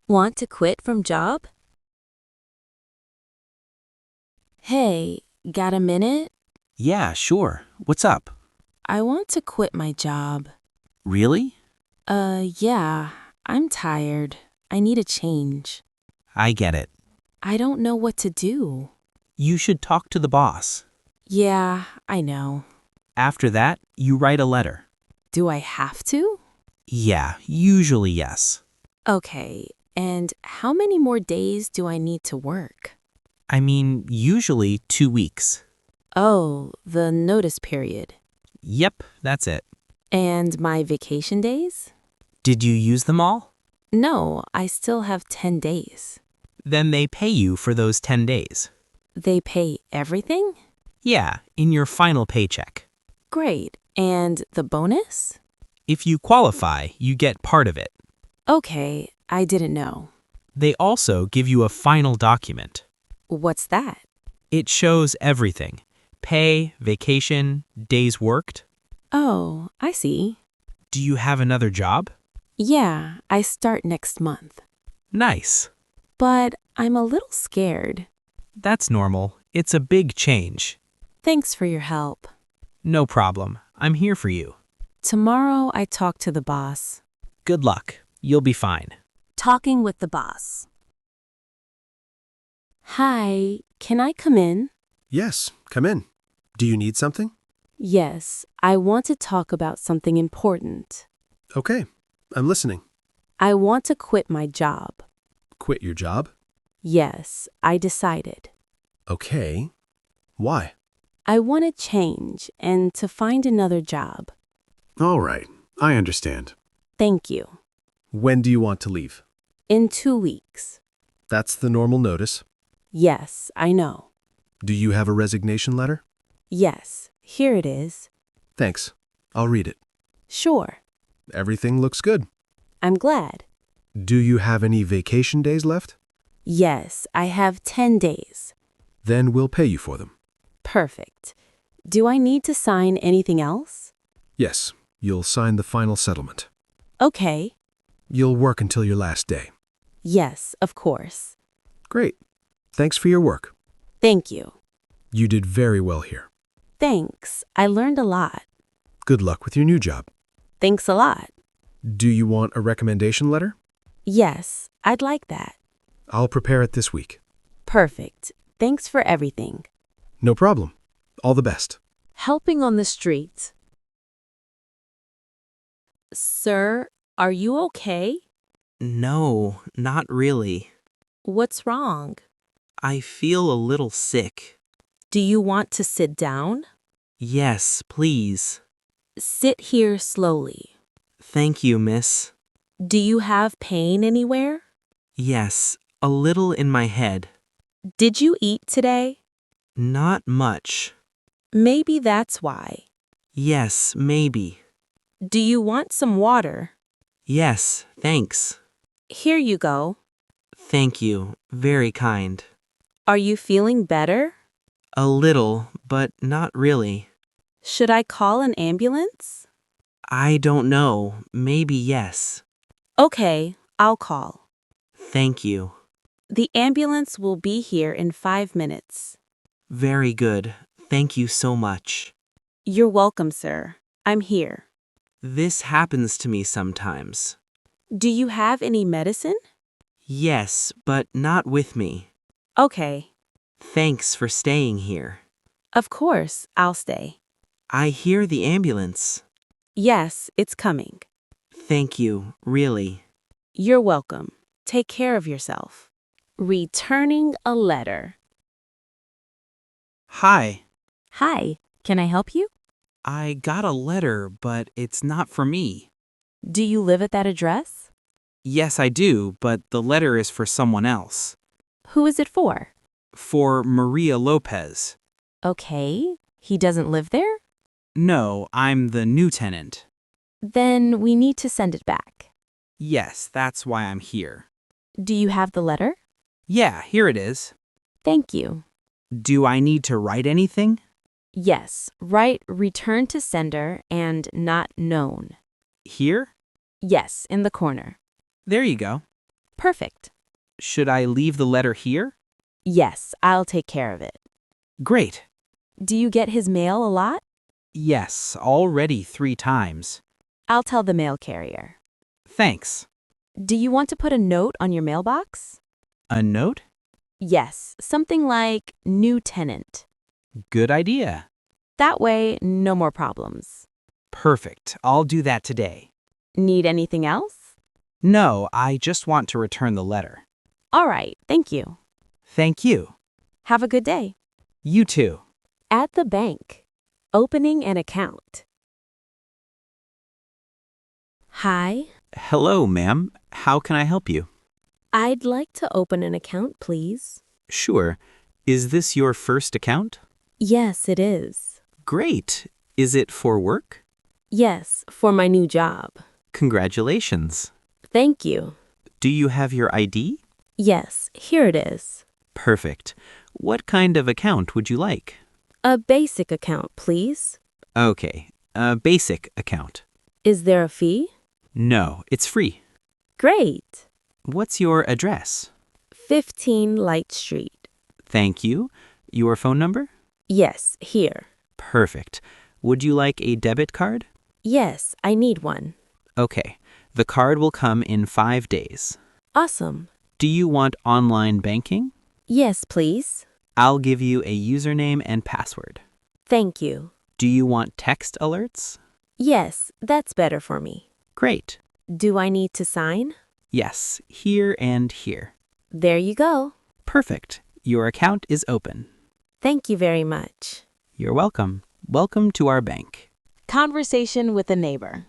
Want to quit from job? Hey, got a minute? Yeah, sure. What's up? I want to quit my job. Really? Yeah, I'm tired. I need a change. I get it. I don't know what to do. You should talk to the boss. Yeah, I know. After that, you write a letter. Do I have to? Yeah, usually yes. Okay, and how many more days do I need to work? I mean, usually 2 weeks. Oh, the notice period. Yep, that's it. And my vacation days? Did you use them all? No, I still have 10 days. Then they pay you for those 10 days. They pay everything? Yeah, in your final paycheck. Great. And the bonus? If you qualify, you get part of it. Okay, I didn't know. They also give you a final document. What's that? It shows everything: pay, vacation, days worked. Oh, I see. Do you have another job? Yeah, I start next month. Nice. But I'm a little scared. That's normal. It's a big change. Thanks for your help. No problem. I'm here for you. Tomorrow I talk to the boss. Good luck. You'll be fine. Talking with the boss. Hi, can I come in? Yes, come in. Do you need something? Yes, I want to talk about something important. Okay, I'm listening. I want to quit my job. Quit your job? Yes, I decided. Okay. Why? I want to change and to find another job. All right, I understand. Thank you. When do you want to leave? In 2 weeks. That's the normal notice. Yes, I know. Do you have a resignation letter? Yes, here it is. Thanks. I'll read it. Sure. Everything looks good. I'm glad. Do you have any vacation days left? Yes, I have 10 days. Then we'll pay you for them. Perfect. Do I need to sign anything else? Yes, you'll sign the final settlement. Okay. You'll work until your last day. Yes, of course. Great. Thanks for your work. Thank you. You did very well here. Thanks. I learned a lot. Good luck with your new job. Thanks a lot. Do you want a recommendation letter? Yes, I'd like that. I'll prepare it this week. Perfect. Thanks for everything. No problem. All the best. Helping on the street. Sir, are you okay? No, not really. What's wrong? I feel a little sick. Do you want to sit down? Yes, please. Sit here slowly. Thank you, miss. Do you have pain anywhere? Yes, a little in my head. Did you eat today? Not much. Maybe that's why. Yes, maybe. Do you want some water? Yes, thanks. Here you go. Thank you. Very kind. Are you feeling better? A little, but not really. Should I call an ambulance? I don't know. Maybe yes. Okay, I'll call. Thank you. The ambulance will be here in 5 minutes. Very good. Thank you so much. You're welcome, sir. I'm here. This happens to me sometimes. Do you have any medicine? Yes, but not with me. Okay. Thanks for staying here. Of course, I'll stay. I hear the ambulance. Yes, it's coming. Thank you, really. You're welcome. Take care of yourself. Returning a letter. Hi. Hi, can I help you? I got a letter, but it's not for me. Do you live at that address? Yes, I do, but the letter is for someone else. Who is it for? For Maria Lopez. Okay, he doesn't live there? No, I'm the new tenant. Then we need to send it back. Yes, that's why I'm here. Do you have the letter? Yeah, here it is. Thank you. Do I need to write anything? Yes, write return to sender and not known. Here? Yes, in the corner. There you go. Perfect. Should I leave the letter here? Yes, I'll take care of it. Great. Do you get his mail a lot? Yes, already 3 times. I'll tell the mail carrier. Thanks. Do you want to put a note on your mailbox? A note? Yes, something like new tenant. Good idea. That way, no more problems. Perfect. I'll do that today. Need anything else? No, I just want to return the letter. All right, thank you. Thank you. Have a good day. You too. At the bank. Opening an account. Hi, Hello, ma'am. How can I help you? I'd like to open an account, please. Sure. Is this your first account? Yes, it is. Great. Is it for work? Yes, for my new job. Congratulations. Thank you. Do you have your ID? Yes, here it is. Perfect. What kind of account would you like? A basic account, please. Okay, a basic account. Is there a fee? No, it's free. Great. What's your address? 15 Light Street. Thank you. Your phone number? Yes, here. Perfect. Would you like a debit card? Yes, I need one. Okay. The card will come in 5 days. Awesome. Do you want online banking? Yes, please. I'll give you a username and password. Thank you. Do you want text alerts? Yes, that's better for me. Great. Do I need to sign? Yes, here and here. There you go. Perfect. Your account is open. Thank you very much. You're welcome. Welcome to our bank. Conversation with a neighbor.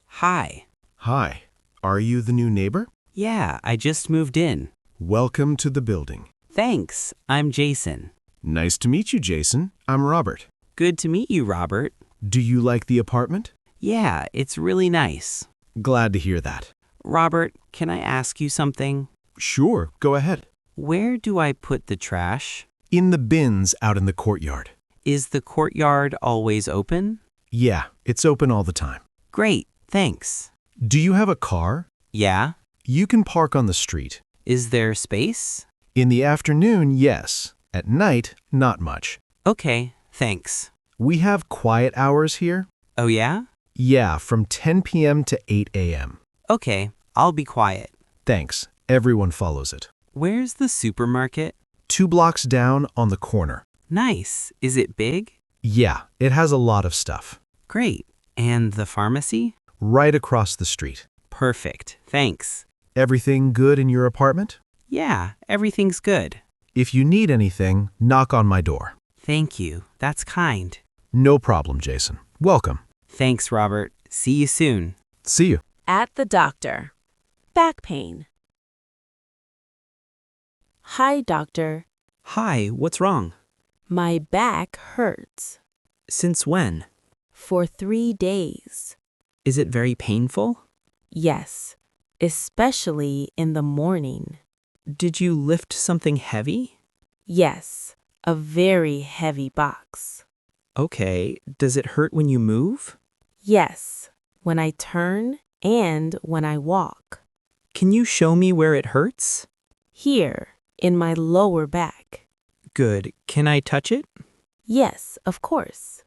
Hi. Hi. Are you the new neighbor? Yeah, I just moved in. Welcome to the building. Thanks. I'm Jason. Nice to meet you, Jason. I'm Robert. Good to meet you, Robert. Do you like the apartment? Yeah, it's really nice. Glad to hear that. Robert, can I ask you something? Sure, go ahead. Where do I put the trash? In the bins out in the courtyard. Is the courtyard always open? Yeah, it's open all the time. Great, thanks. Do you have a car? Yeah? You can park on the street. Is there space? In the afternoon, yes. At night, not much. Okay, thanks. We have quiet hours here. Oh yeah? Yeah, from 10 p.m. to 8 a.m. Okay, I'll be quiet. Thanks. Everyone follows it. Where's the supermarket? 2 blocks down on the corner. Nice. Is it big? Yeah, it has a lot of stuff. Great. And the pharmacy? Right across the street. Perfect. Thanks. Everything good in your apartment? Yeah, everything's good. If you need anything, knock on my door. Thank you. That's kind. No problem, Jason. Welcome. Thanks, Robert. See you soon. See you. At the doctor. Back pain. Hi, doctor. Hi, what's wrong? My back hurts. Since when? For 3 days. Is it very painful? Yes, especially in the morning. Did you lift something heavy? Yes, a very heavy box. Okay, does it hurt when you move? Yes, when I turn and when I walk. Can you show me where it hurts? Here, in my lower back. Good. Can I touch it? Yes, of course.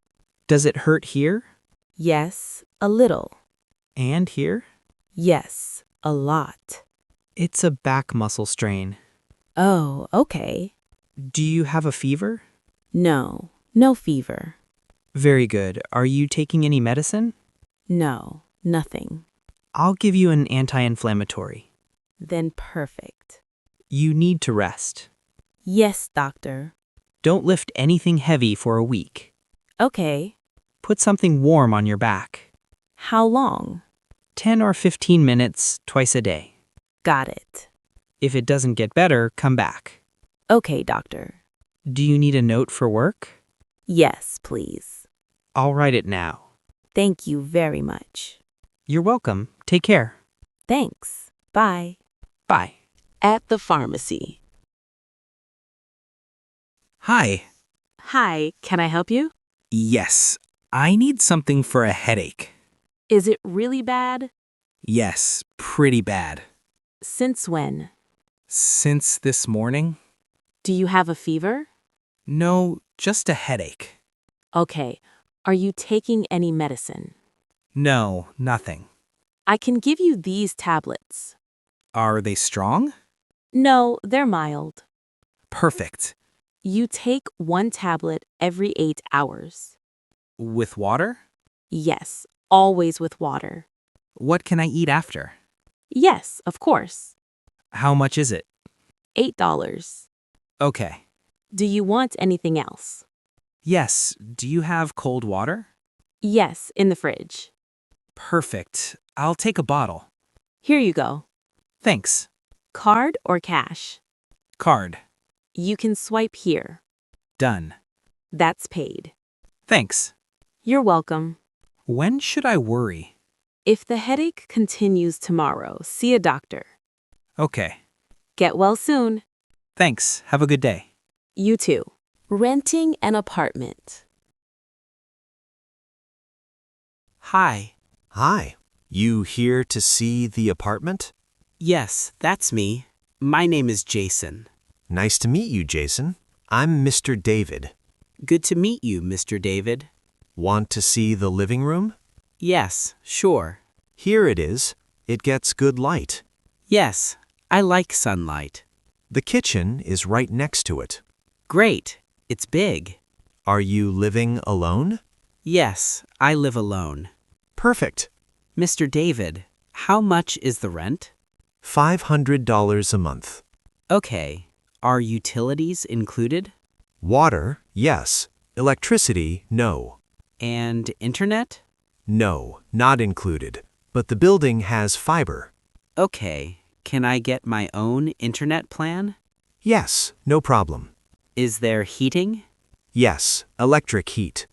Does it hurt here? Yes, a little. And here? Yes, a lot. It's a back muscle strain. Oh, okay. Do you have a fever? No, no fever. Very good. Are you taking any medicine? No, nothing. I'll give you an anti-inflammatory. Then perfect. You need to rest. Yes, doctor. Don't lift anything heavy for a week. Okay. Put something warm on your back. How long? 10 or 15 minutes twice a day. Got it. If it doesn't get better, come back. Okay, doctor. Do you need a note for work? Yes, please. I'll write it now. Thank you very much. You're welcome. Take care. Thanks. Bye. Bye. At the pharmacy. Hi. Hi, can I help you? Yes, I need something for a headache. Is it really bad? Yes, pretty bad. Since when? Since this morning? Do you have a fever? No, just a headache. Okay. Are you taking any medicine? No, nothing. I can give you these tablets. Are they strong? No, they're mild. Perfect. You take one tablet every 8 hours. With water? Yes, always with water. What can I eat after? Yes, of course. How much is it? $8. Okay. Do you want anything else? Yes, do you have cold water? Yes, in the fridge. Perfect. I'll take a bottle. Here you go. Thanks. Card or cash? Card. You can swipe here. Done. That's paid. Thanks. You're welcome. When should I worry? If the headache continues tomorrow, see a doctor. Okay. Get well soon. Thanks. Have a good day. You too. Renting an apartment. Hi. Hi. You here to see the apartment? Yes, that's me. My name is Jason. Nice to meet you, Jason. I'm Mr. David. Good to meet you, Mr. David. Want to see the living room? Yes, sure. Here it is. It gets good light. Yes, I like sunlight. The kitchen is right next to it. Great. It's big. Are you living alone? Yes, I live alone. Perfect. Mr. David, how much is the rent? $500 a month. Okay. Are utilities included? Water, yes. Electricity, no. And internet? No, not included. But the building has fiber. Okay. Can I get my own internet plan? Yes, no problem. Is there heating? Yes, electric heat.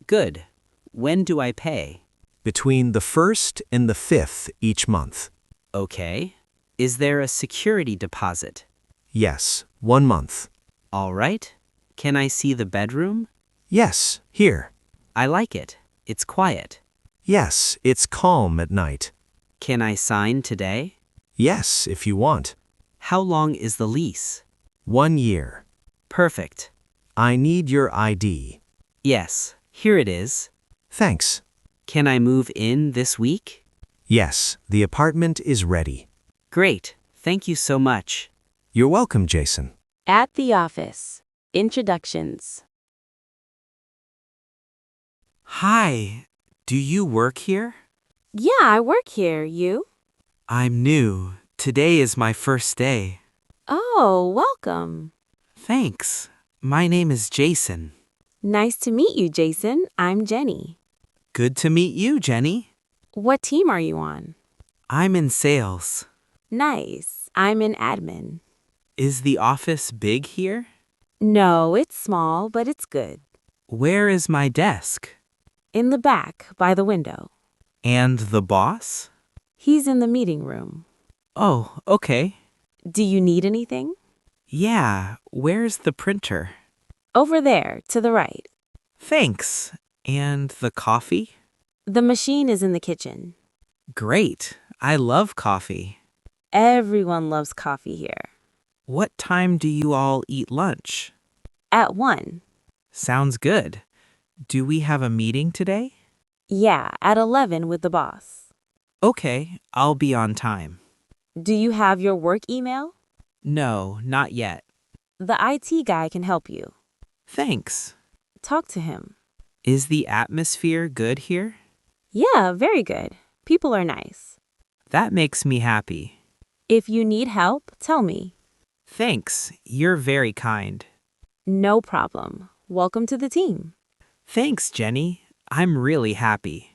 Good. When do I pay? Between the 1st and the 5th each month. Okay. Is there a security deposit? Yes, 1 month. All right. Can I see the bedroom? Yes, here. I like it. It's quiet. Yes, it's calm at night. Can I sign today? Yes, if you want. How long is the lease? 1 year. Perfect. I need your ID. Yes, here it is. Thanks. Can I move in this week? Yes, the apartment is ready. Great. Thank you so much. You're welcome, Jason. At the office. Introductions. Hi. Do you work here? Yeah, I work here. You? I'm new. Today is my first day. Oh, welcome. Thanks. My name is Jason. Nice to meet you, Jason. I'm Jenny. Good to meet you, Jenny. What team are you on? I'm in sales. Nice. I'm in admin. Is the office big here? No, it's small, but it's good. Where is my desk? In the back, by the window. And the boss? He's in the meeting room. Oh, okay. Do you need anything? Yeah, where's the printer? Over there, to the right. Thanks. And the coffee? The machine is in the kitchen. Great. I love coffee. Everyone loves coffee here. What time do you all eat lunch? At 1. Sounds good. Do we have a meeting today? Yeah, at 11 with the boss. Okay, I'll be on time. Do you have your work email? No, not yet. The IT guy can help you. Thanks. Talk to him. Is the atmosphere good here? Yeah, very good. People are nice. That makes me happy. If you need help, tell me. Thanks. You're very kind. No problem. Welcome to the team. Thanks, Jenny. I'm really happy.